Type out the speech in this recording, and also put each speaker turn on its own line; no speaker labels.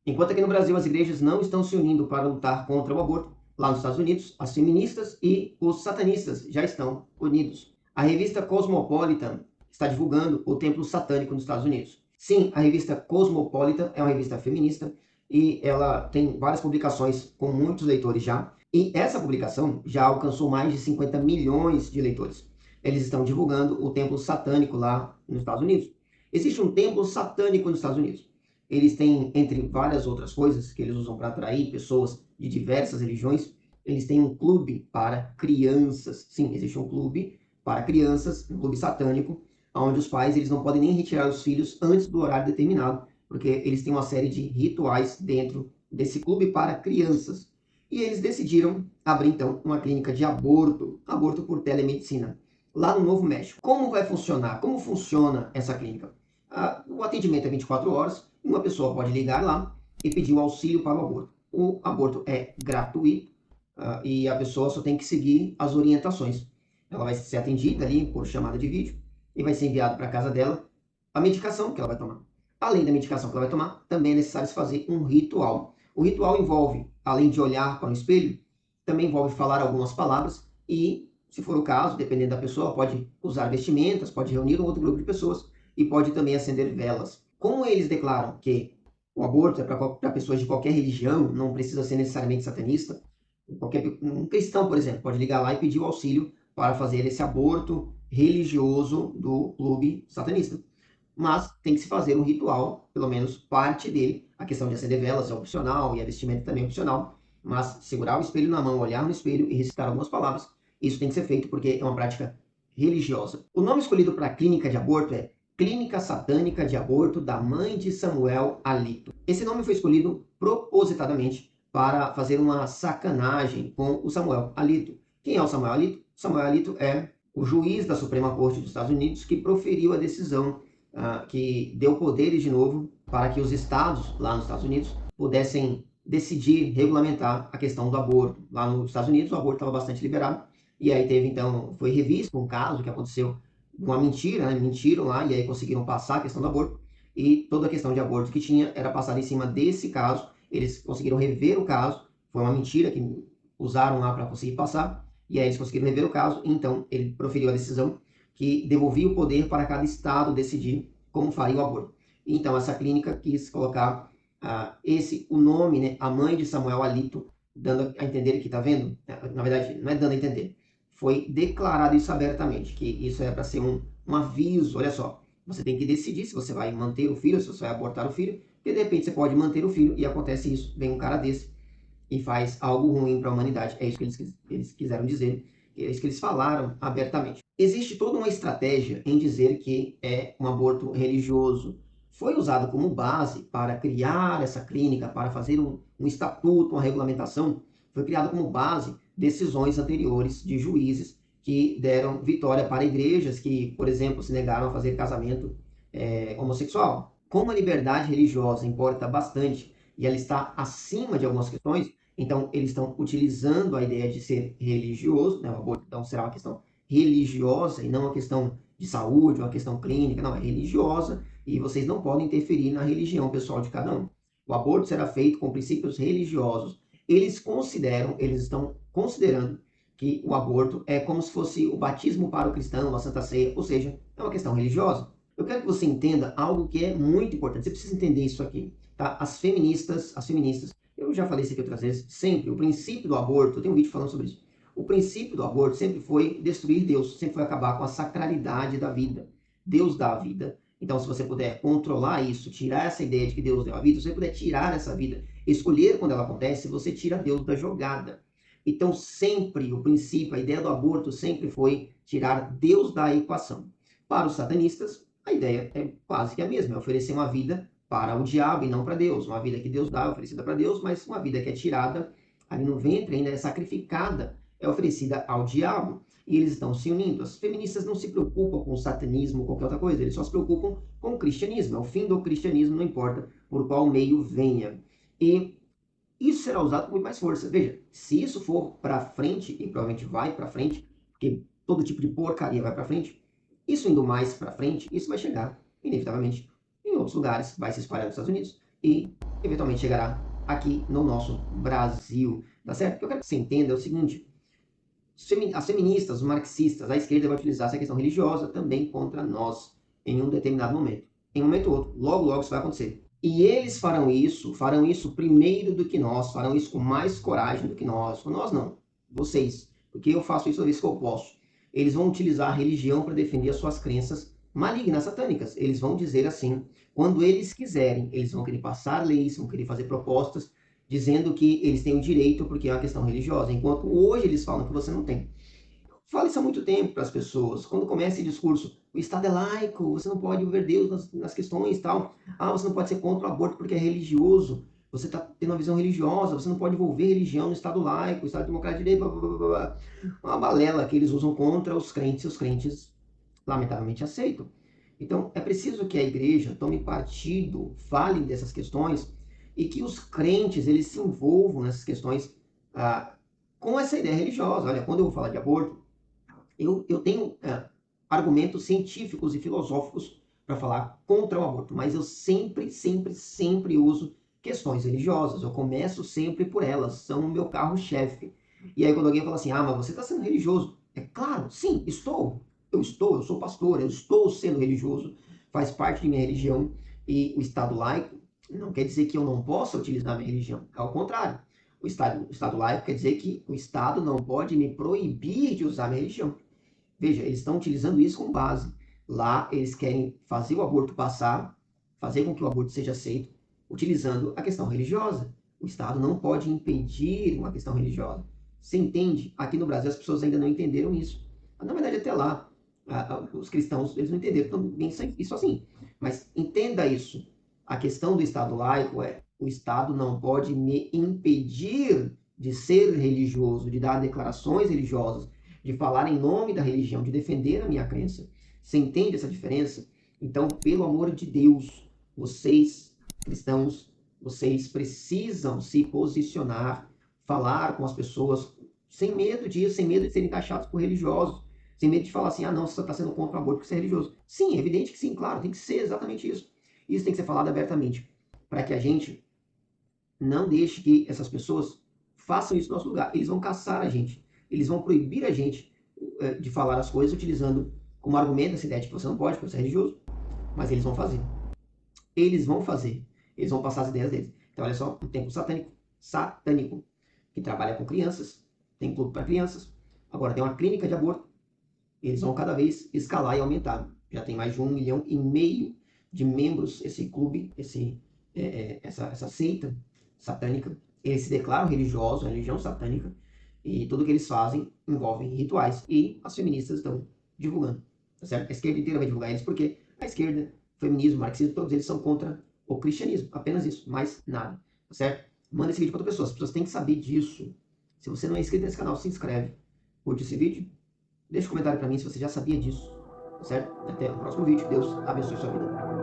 Enquanto aqui no Brasil as igrejas não estão se unindo para lutar contra o aborto, lá nos Estados Unidos, as feministas e os satanistas já estão unidos. A revista Cosmopolitan está divulgando o templo satânico nos Estados Unidos. Sim, a revista Cosmopolitan é uma revista feminista e ela tem várias publicações com muitos leitores já. E essa publicação já alcançou mais de 50 milhões de leitores. Eles estão divulgando o templo satânico lá nos Estados Unidos. Existe um templo satânico nos Estados Unidos. Eles têm, entre várias outras coisas que eles usam para atrair pessoas de diversas religiões, eles têm um clube para crianças. Sim, existe um clube para crianças, um clube satânico, onde os pais eles não podem nem retirar os filhos antes do horário determinado, porque eles têm uma série de rituais dentro desse clube para crianças. E eles decidiram abrir, então, uma clínica de aborto por telemedicina, lá no Novo México. Como vai funcionar? Como funciona essa clínica? O atendimento é 24 horas, uma pessoa pode ligar lá e pedir o auxílio para o aborto. O aborto é gratuito e a pessoa só tem que seguir as orientações. Ela vai ser atendida ali por chamada de vídeo e vai ser enviado para a casa dela a medicação que ela vai tomar. Além da medicação que ela vai tomar, também é necessário se fazer um ritual. O ritual envolve, além de olhar para o espelho, também envolve falar algumas palavras e, se for o caso, dependendo da pessoa, pode usar vestimentas, pode reunir um outro grupo de pessoas e pode também acender velas. Como eles declaram que o aborto é para pessoas de qualquer religião, não precisa ser necessariamente satanista, um cristão, por exemplo, pode ligar lá e pedir o auxílio para fazer esse aborto religioso do clube satanista. Mas tem que se fazer um ritual, pelo menos parte dele. A questão de acender velas é opcional e a vestimenta também é opcional, mas segurar o espelho na mão, olhar no espelho e recitar algumas palavras, isso tem que ser feito porque é uma prática religiosa. O nome escolhido para a clínica de aborto é Clínica Satânica de Aborto da Mãe de Samuel Alito. Esse nome foi escolhido propositadamente para fazer uma sacanagem com o Samuel Alito. Quem é o Samuel Alito? Samuel Alito é o juiz da Suprema Corte dos Estados Unidos que proferiu a decisão que deu poderes de novo para que os estados lá nos Estados Unidos pudessem decidir, regulamentar a questão do aborto. Lá nos Estados Unidos o aborto estava bastante liberado e aí teve então, foi revisto um caso que aconteceu, uma mentira, né? Mentiram lá e aí conseguiram passar a questão do aborto e toda a questão de aborto que tinha era passada em cima desse caso. Eles conseguiram rever o caso, foi uma mentira que usaram lá para conseguir passar e aí eles conseguiram rever o caso. Então ele proferiu a decisão que devolvia o poder para cada estado decidir como faria o aborto. Então essa clínica quis colocar o nome, né, a mãe de Samuel Alito, dando a entender que, está vendo? Na verdade, não é dando a entender, foi declarado isso abertamente, que isso é para ser um aviso. Olha só, você tem que decidir se você vai manter o filho, se você vai abortar o filho, porque de repente você pode manter o filho e acontece isso, vem um cara desse e faz algo ruim para a humanidade. É isso que eles quiseram dizer, é isso que eles falaram abertamente. Existe toda uma estratégia em dizer que é um aborto religioso. Foi usado como base para criar essa clínica, para fazer um estatuto, uma regulamentação. Foi criado como base decisões anteriores de juízes que deram vitória para igrejas que, por exemplo, se negaram a fazer casamento homossexual. Como a liberdade religiosa importa bastante e ela está acima de algumas questões, então eles estão utilizando a ideia de ser religioso, né? O aborto então será uma questão religiosa e não uma questão de saúde, uma questão clínica, não, é religiosa e vocês não podem interferir na religião pessoal de cada um. O aborto será feito com princípios religiosos. Eles estão considerando que o aborto é como se fosse o batismo para o cristão, a Santa Ceia, ou seja, é uma questão religiosa. Eu quero que você entenda algo que é muito importante. Você precisa entender isso aqui, tá? As feministas, eu já falei isso aqui outras vezes, sempre, o princípio do aborto, eu tenho um vídeo falando sobre isso. O princípio do aborto sempre foi destruir Deus, sempre foi acabar com a sacralidade da vida. Deus dá a vida. Então, se você puder controlar isso, tirar essa ideia de que Deus deu a vida, se você puder tirar essa vida, escolher quando ela acontece, você tira Deus da jogada. Então, sempre o princípio, a ideia do aborto sempre foi tirar Deus da equação. Para os satanistas, a ideia é quase que a mesma, é oferecer uma vida para o diabo e não para Deus. Uma vida que Deus dá é oferecida para Deus, mas uma vida que é tirada ali no ventre, ainda é sacrificada, é oferecida ao diabo. E eles estão se unindo. As feministas não se preocupam com o satanismo ou qualquer outra coisa, eles só se preocupam com o cristianismo. É o fim do cristianismo, não importa por qual meio venha. E isso será usado com muito mais força. Veja, se isso for para frente, e provavelmente vai para frente, porque todo tipo de porcaria vai para frente, isso indo mais para frente, isso vai chegar, inevitavelmente, em outros lugares, vai se espalhar nos Estados Unidos, e eventualmente chegará aqui no nosso Brasil, tá certo? O que eu quero que você entenda é o seguinte: as feministas, os marxistas, a esquerda vai utilizar essa questão religiosa também contra nós em um determinado momento. Em um momento ou outro, logo, logo isso vai acontecer. E eles farão isso primeiro do que nós, farão isso com mais coragem do que nós. Com nós não, vocês, porque eu faço isso toda vez que eu posso. Eles vão utilizar a religião para defender as suas crenças malignas, satânicas. Eles vão dizer assim, quando eles quiserem, eles vão querer passar leis, vão querer fazer propostas, dizendo que eles têm o direito porque é uma questão religiosa, enquanto hoje eles falam que você não tem. Fala isso há muito tempo para as pessoas. Quando começa esse discurso, o Estado é laico, você não pode ver Deus nas questões e tal. Ah, você não pode ser contra o aborto porque é religioso. Você está tendo uma visão religiosa, você não pode envolver religião no Estado laico, Estado democrático de direito, blá, blá, blá, blá. Uma balela que eles usam contra os crentes e os crentes, lamentavelmente, aceitam. Então, é preciso que a igreja tome partido, fale dessas questões e que os crentes eles se envolvam nessas questões com essa ideia religiosa. Olha, quando eu vou falar de aborto, eu tenho argumentos científicos e filosóficos para falar contra o aborto, mas eu sempre, sempre, sempre uso questões religiosas. Eu começo sempre por elas, são o meu carro-chefe. E aí quando alguém fala assim, ah, mas você está sendo religioso. É claro, sim, estou. Eu sou pastor, eu estou sendo religioso, faz parte de minha religião. E o Estado laico não quer dizer que eu não possa utilizar a minha religião. Ao contrário, o Estado laico quer dizer que o Estado não pode me proibir de usar a minha religião. Veja, eles estão utilizando isso como base. Lá eles querem fazer o aborto passar, fazer com que o aborto seja aceito, utilizando a questão religiosa. O Estado não pode impedir uma questão religiosa. Você entende? Aqui no Brasil as pessoas ainda não entenderam isso. Na verdade, até lá, os cristãos eles não entenderam também isso assim. Mas entenda isso. A questão do Estado laico é: o Estado não pode me impedir de ser religioso, de dar declarações religiosas, de falar em nome da religião, de defender a minha crença. Você entende essa diferença? Então, pelo amor de Deus, vocês, cristãos, vocês precisam se posicionar, falar com as pessoas sem medo disso, sem medo de serem taxados por religiosos, sem medo de falar assim, ah não, você está sendo contra o aborto porque você é religioso. Sim, é evidente que sim, claro, tem que ser exatamente isso. Isso tem que ser falado abertamente, para que a gente não deixe que essas pessoas façam isso no nosso lugar. Eles vão caçar a gente, eles vão proibir a gente de falar as coisas utilizando como argumento essa ideia de que você não pode, porque você é religioso, mas eles vão fazer. Eles vão fazer. Eles vão passar as ideias deles. Então, olha só, o templo satânico, que trabalha com crianças, tem clube para crianças, agora tem uma clínica de aborto, eles vão cada vez escalar e aumentar. Já tem mais de 1,5 milhão de membros esse clube, essa seita satânica. Eles se declaram religiosos, a religião satânica, e tudo que eles fazem envolve rituais. E as feministas estão divulgando, tá certo? A esquerda inteira vai divulgar eles porque a esquerda, o feminismo, o marxismo, todos eles são contra o cristianismo. Apenas isso, mais nada, tá certo? Manda esse vídeo para outras pessoas. As pessoas têm que saber disso. Se você não é inscrito nesse canal, se inscreve. Curte esse vídeo. Deixa um comentário para mim se você já sabia disso, tá certo? Até o próximo vídeo. Deus abençoe sua vida.